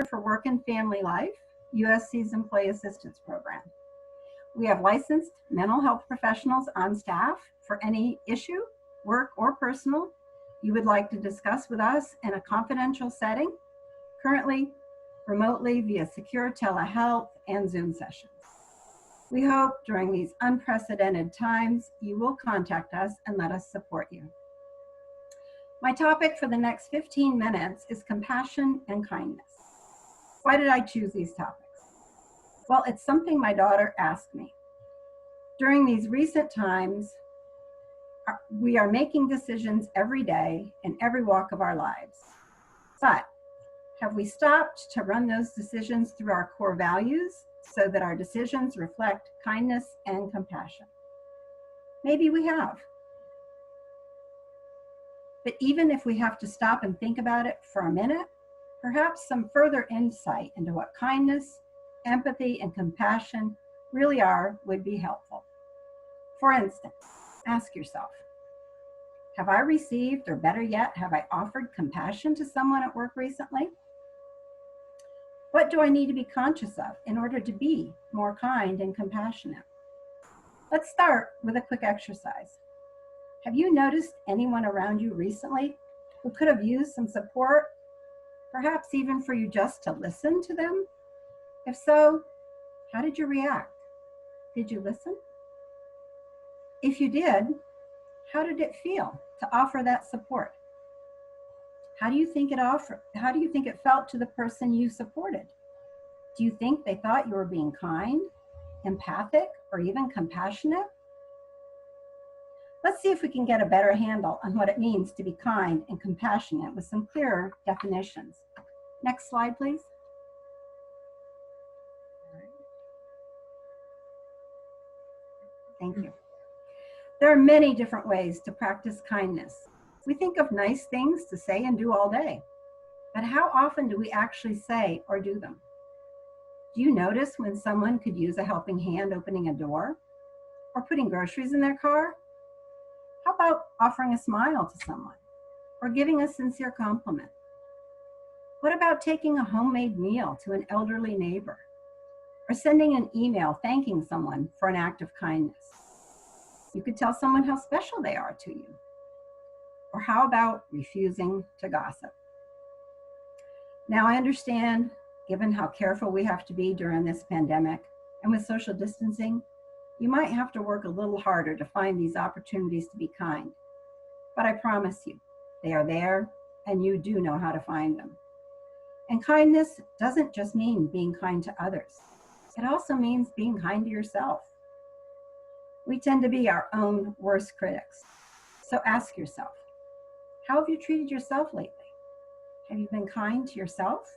for Work and Family Life, USC's Employee Assistance Program. We have licensed mental health professionals on staff for any issue, work or personal, you would like to discuss with us in a confidential setting, currently remotely via secure telehealth and Zoom sessions. We hope during these unprecedented times, you will contact us and let us support you. My topic for the next 15 minutes is compassion and kindness. Why did I choose these topics? Well, it's something my daughter asked me. During these recent times, we are making decisions every day in every walk of our lives. But have we stopped to run those decisions through our core values so that our decisions reflect kindness and compassion? Maybe we have. But even if we have to stop and think about it for a minute, perhaps some further insight into what kindness, empathy, and compassion really are would be helpful. For instance, ask yourself, have I received, or better yet, have I offered compassion to someone at work recently? What do I need to be conscious of in order to be more kind and compassionate? Let's start with a quick exercise. Have you noticed anyone around you recently who could have used some support, perhaps even for you just to listen to them? If so, how did you react? Did you listen? If you did, how did it feel to offer that support? How do you think it felt to the person you supported? Do you think they thought you were being kind, empathic, or even compassionate? Let's see if we can get a better handle on what it means to be kind and compassionate with some clearer definitions. Next slide, please. Thank you. There are many different ways to practice kindness. We think of nice things to say and do all day, but how often do we actually say or do them? Do you notice when someone could use a helping hand opening a door or putting groceries in their car? How about offering a smile to someone or giving a sincere compliment? What about taking a homemade meal to an elderly neighbor or sending an email thanking someone for an act of kindness? You could tell someone how special they are to you. Or how about refusing to gossip? Now I understand, given how careful we have to be during this pandemic and with social distancing, you might have to work a little harder to find these opportunities to be kind. But I promise you, they are there and you do know how to find them. And kindness doesn't just mean being kind to others. It also means being kind to yourself. We tend to be our own worst critics. So ask yourself, how have you treated yourself lately? Have you been kind to yourself?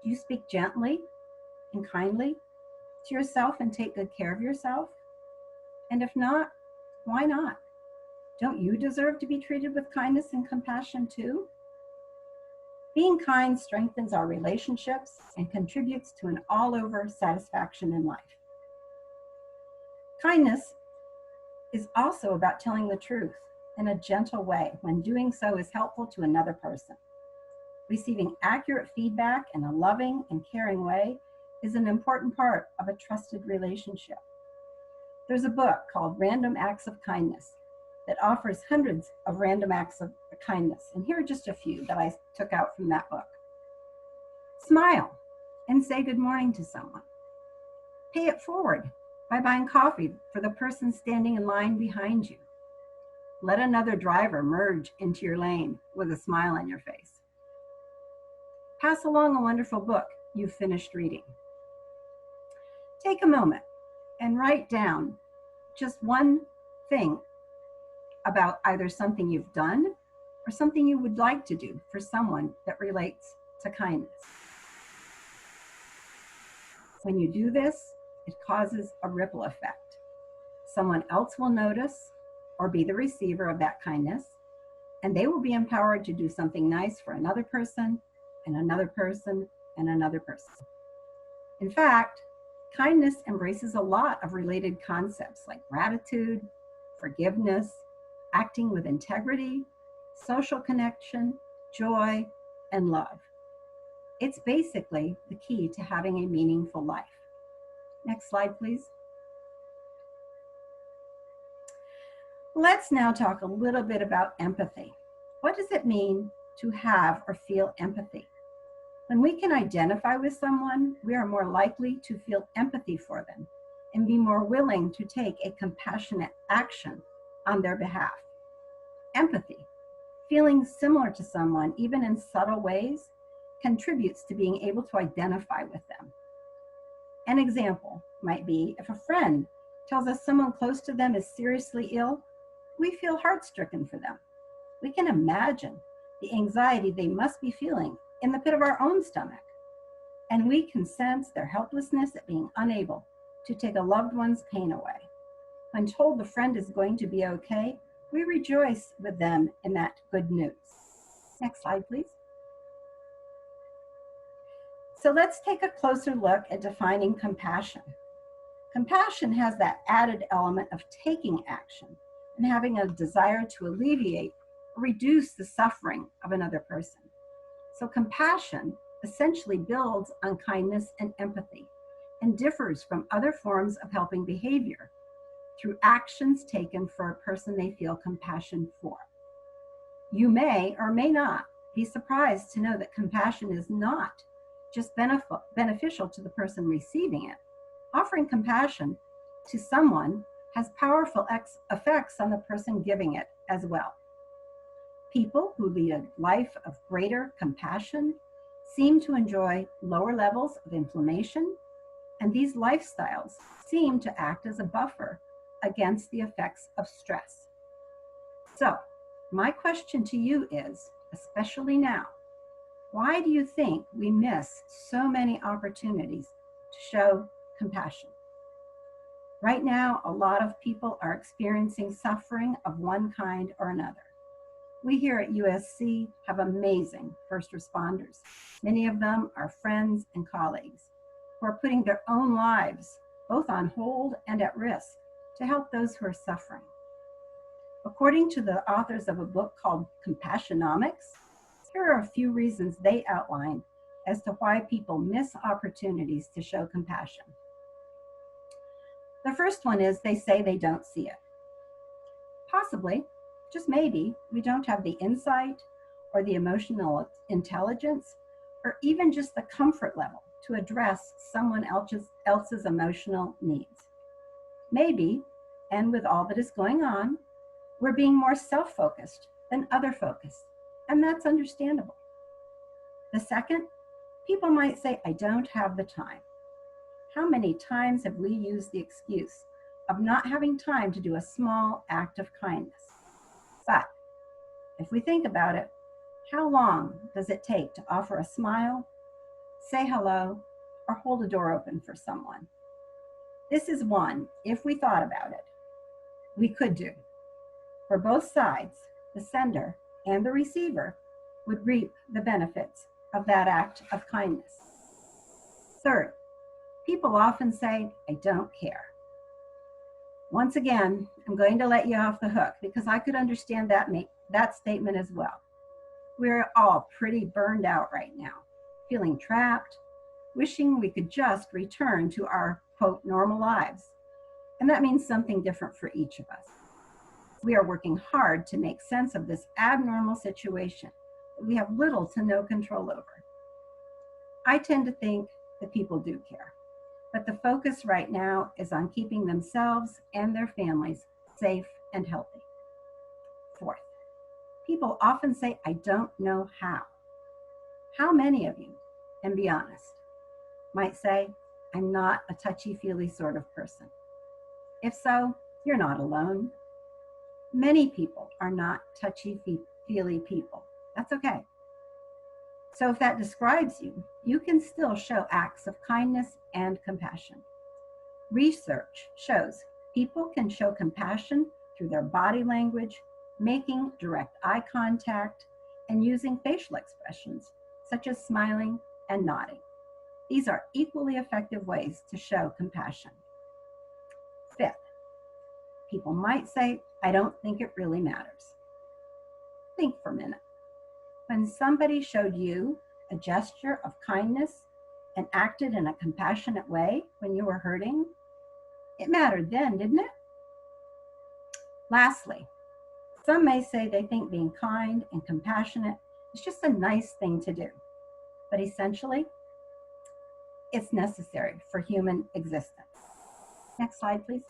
Do you speak gently and kindly to yourself and take good care of yourself? And if not, why not? Don't you deserve to be treated with kindness and compassion too? Being kind strengthens our relationships and contributes to an all-over satisfaction in life. Kindness is also about telling the truth in a gentle way when doing so is helpful to another person. Receiving accurate feedback in a loving and caring way is an important part of a trusted relationship. There's a book called Random Acts of Kindness that offers hundreds of random acts of kindness. And here are just a few that I took out from that book. Smile and say good morning to someone. Pay it forward by buying coffee for the person standing in line behind you. Let another driver merge into your lane with a smile on your face. Pass along a wonderful book you've finished reading. Take a moment and write down just one thing about either something you've done or something you would like to do for someone that relates to kindness. When you do this, it causes a ripple effect. Someone else will notice or be the receiver of that kindness, and they will be empowered to do something nice for another person and another person and another person. In fact, kindness embraces a lot of related concepts like gratitude, forgiveness, acting with integrity, social connection, joy, and love. It's basically the key to having a meaningful life. Next slide, please. Let's now talk a little bit about empathy. What does it mean to have or feel empathy? When we can identify with someone, we are more likely to feel empathy for them and be more willing to take a compassionate action on their behalf. Empathy, feeling similar to someone, even in subtle ways, contributes to being able to identify with them. An example might be if a friend tells us someone close to them is seriously ill, we feel heart-stricken for them. We can imagine the anxiety they must be feeling in the pit of our own stomach. And we can sense their helplessness at being unable to take a loved one's pain away. When told the friend is going to be okay, we rejoice with them in that good news. Next slide, please. So let's take a closer look at defining compassion. Compassion has that added element of taking action and having a desire to alleviate or reduce the suffering of another person. So compassion essentially builds on kindness and empathy and differs from other forms of helping behavior through actions taken for a person they feel compassion for. You may or may not be surprised to know that compassion is not just beneficial to the person receiving it. Offering compassion to someone has powerful effects on the person giving it as well. People who lead a life of greater compassion seem to enjoy lower levels of inflammation, and these lifestyles seem to act as a buffer against the effects of stress. So, my question to you is, especially now, why do you think we miss so many opportunities to show compassion? Right now, a lot of people are experiencing suffering of one kind or another. We here at USC have amazing first responders. Many of them are friends and colleagues who are putting their own lives both on hold and at risk to help those who are suffering. According to the authors of a book called Compassionomics, here are a few reasons they outline as to why people miss opportunities to show compassion. The first one is they say they don't see it. Possibly, just maybe, we don't have the insight or the emotional intelligence or even just the comfort level to address someone else's emotional needs. Maybe, and with all that is going on, we're being more self-focused than other-focused, and that's understandable. The second, people might say, I don't have the time. How many times have we used the excuse of not having time to do a small act of kindness? But if we think about it, how long does it take to offer a smile, say hello, or hold a door open for someone? This is one, if we thought about it, we could do. For both sides, the sender and the receiver would reap the benefits of that act of kindness. Third, people often say, I don't care. Once again, I'm going to let you off the hook because I could understand that statement as well. We're all pretty burned out right now, feeling trapped, wishing we could just return to our, quote, normal lives. And that means something different for each of us. We are working hard to make sense of this abnormal situation that we have little to no control over. I tend to think that people do care, but the focus right now is on keeping themselves and their families safe and healthy. Fourth, people often say, I don't know how. How many of you, and be honest, might say, I'm not a touchy-feely sort of person? If so, you're not alone. Many people are not touchy-feely people. That's okay. So if that describes you, you can still show acts of kindness and compassion. Research shows people can show compassion through their body language, making direct eye contact, and using facial expressions such as smiling and nodding. These are equally effective ways to show compassion. Fifth, people might say, I don't think it really matters. Think for a minute. When somebody showed you a gesture of kindness and acted in a compassionate way when you were hurting? It mattered then, didn't it? Lastly, some may say they think being kind and compassionate is just a nice thing to do, but essentially, it's necessary for human existence. Next slide, please.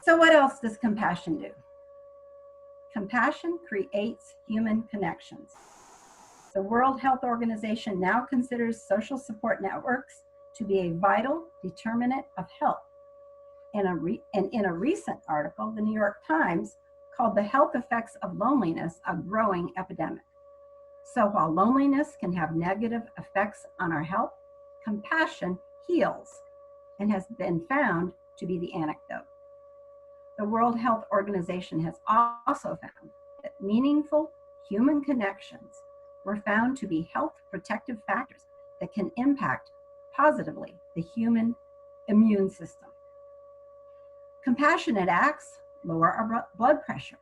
So what else does compassion do? Compassion creates human connections. The World Health Organization now considers social support networks to be a vital determinant of health. In a recent article, the New York Times called the health effects of loneliness a growing epidemic. So while loneliness can have negative effects on our health, compassion heals and has been found to be the antidote. The World Health Organization has also found that meaningful human connections were found to be health protective factors that can impact positively the human immune system. Compassionate acts lower our blood pressure.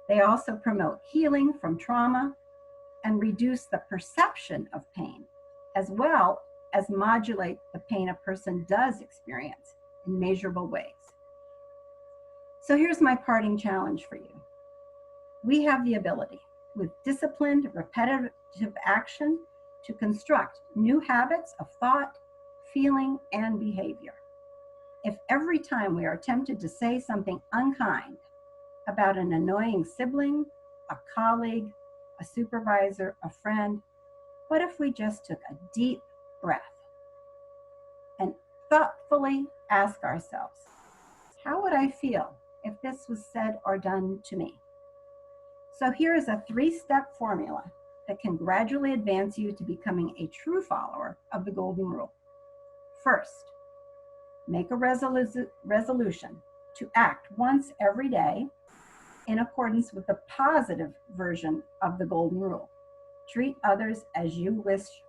They also promote healing from trauma and reduce the perception of pain, as well as modulate the pain a person does experience in measurable ways. So here's my parting challenge for you. We have the ability, with disciplined, repetitive action, to construct new habits of thought, feeling, and behavior. If every time we are tempted to say something unkind about an annoying sibling, a colleague, a supervisor, a friend, what if we just took a deep breath and thoughtfully ask ourselves, how would I feel if this was said or done to me? So here is a 3-step formula that can gradually advance you to becoming a true follower of the Golden Rule. First, make a resolution to act once every day in accordance with the positive version of the Golden Rule. Treat others as you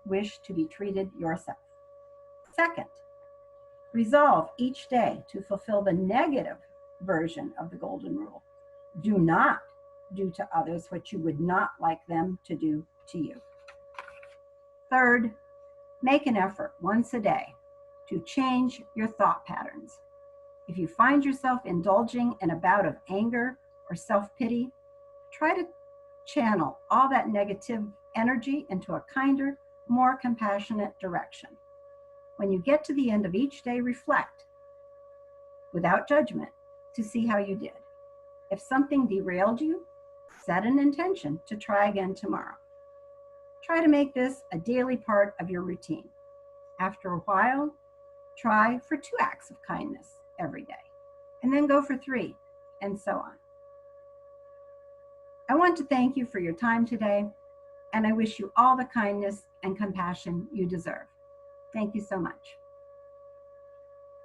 wish to be treated yourself. Second, resolve each day to fulfill the negative version of the Golden Rule. Do not do to others what you would not like them to do to you. Third, make an effort once a day to change your thought patterns. If you find yourself indulging in a bout of anger or self-pity, try to channel all that negative energy into a kinder, more compassionate direction. When you get to the end of each day, reflect without judgment to see how you did. If something derailed you, set an intention to try again tomorrow. Try to make this a daily part of your routine. After a while, try for 2 acts of kindness every day, and then go for 3, and so on. I want to thank you for your time today, and I wish you all the kindness and compassion you deserve. Thank you so much.